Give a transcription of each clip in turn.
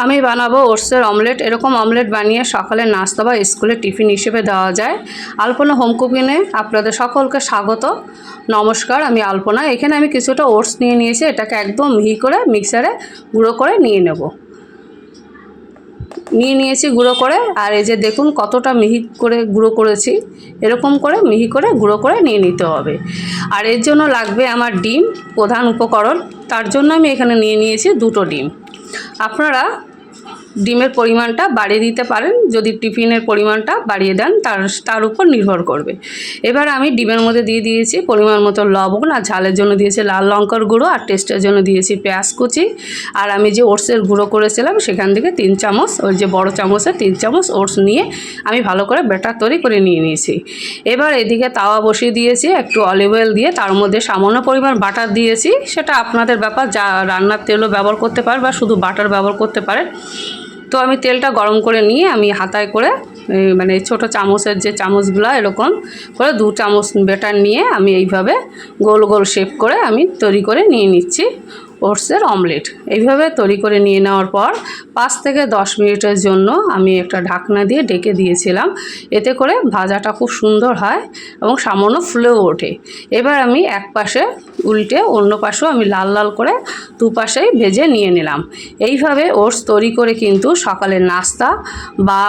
আমি বানাবো ওটসের অমলেট। এরকম অমলেট বানিয়ে সকালের নাস্তা বা স্কুলে টিফিন হিসেবে দেওয়া যায়। আলপনা হোম কুকিংয়ে আপনাদের সকলকে স্বাগত। নমস্কার, আমি আলপনা। এখানে আমি কিছুটা ওটস নিয়ে নিয়েছি। এটাকে একদম মিহি করে মিক্সারে গুঁড়ো করে নিয়েছি গুঁড়ো করে। আর এই যে দেখুন কতটা মিহি করে গুঁড়ো করেছি। এরকম করে মিহি করে গুঁড়ো করে নিয়ে নিতে হবে। আর এর জন্য লাগবে আমার ডিম, প্রধান উপকরণ। তার জন্য আমি এখানে নিয়ে নিয়েছি 2টো ডিম। আপনারা ডিমের পরিমাণটা বাড়িয়ে দিতে পারেন, যদি টিফিনের পরিমাণটা বাড়িয়ে দেন তার উপর নির্ভর করবে। এবার আমি ডিমের মধ্যে দিয়ে দিয়েছি পরিমাণ মতো লবণ, আর ঝালের জন্য দিয়েছি লাল লঙ্কার গুঁড়ো, আর টেস্টের জন্য দিয়েছি পেঁয়াজ কুচি। আর আমি যে ওটসের গুঁড়ো করেছিলাম সেখান থেকে 3 চামচ, ওই যে বড় চামচে 3 চামচ ওটস নিয়ে আমি ভালো করে ব্যাটার তৈরি করে নিয়েছি। এবার এদিকে তাওয়া বসিয়ে দিয়েছি, একটু অলিভ অয়েল দিয়ে তার মধ্যে সামান্য পরিমাণ বাটার দিয়েছি। সেটা আপনাদের ব্যাপার, যা রান্নার তেলও ব্যবহার করতে পারেন বা শুধু বাটার ব্যবহার করতে পারেন। তো আমি তেলটা গরম করে নিয়ে আমি হাতায় করে, মানে ছোট চামচের যে চামচগুলো, এরকম করে 2 চামচ ব্যাটার নিয়ে আমি এইভাবে গোল গোল শেপ করে আমি তৈরি করে নিয়ে নিচ্ছি ওটসের অমলেট। এইভাবে তৈরি করে নিয়ে নেওয়ার পর 5 থেকে 10 মিনিটের জন্য আমি একটা ঢাকনা দিয়ে ঢেকে দিয়েছিলাম। এতে করে ভাজাটা খুব সুন্দর হয় এবং সামান্য ফুলেও ওঠে। এবার আমি এক পাশে উল্টে অন্য পাশেও আমি লাল লাল করে দুপাশেই ভেজে নিয়ে নিলাম। এইভাবে ওটস তৈরি করে কিন্তু সকালের নাস্তা বা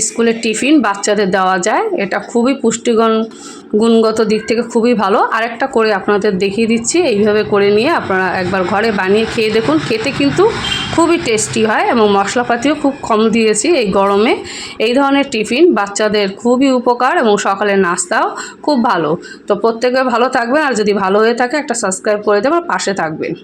স্কুলের টিফিন বাচ্চাদের দেওয়া যায়। এটা খুবই গুণগত দিক থেকে খুবই ভালো। আরেকটা করে আপনাদের দেখিয়ে দিচ্ছি। এইভাবে করে নিয়ে আপনারা একবার ঘরে বানিয়ে খেয়ে দেখুন। খেতে কিন্তু খুবই টেস্টি হয় এবং মশলাপাতিও খুব কম দিয়েছি এই গরমে। এই ধরনের টিফিন বাচ্চাদের খুবই উপকার এবং সকালের নাস্তাও খুব ভালো। তো প্রত্যেকে ভালো থাকবেন, আর যদি ভালো হয়ে থাকে একটা সাবস্ক্রাইব করে দেবেন, পাশে থাকবেন।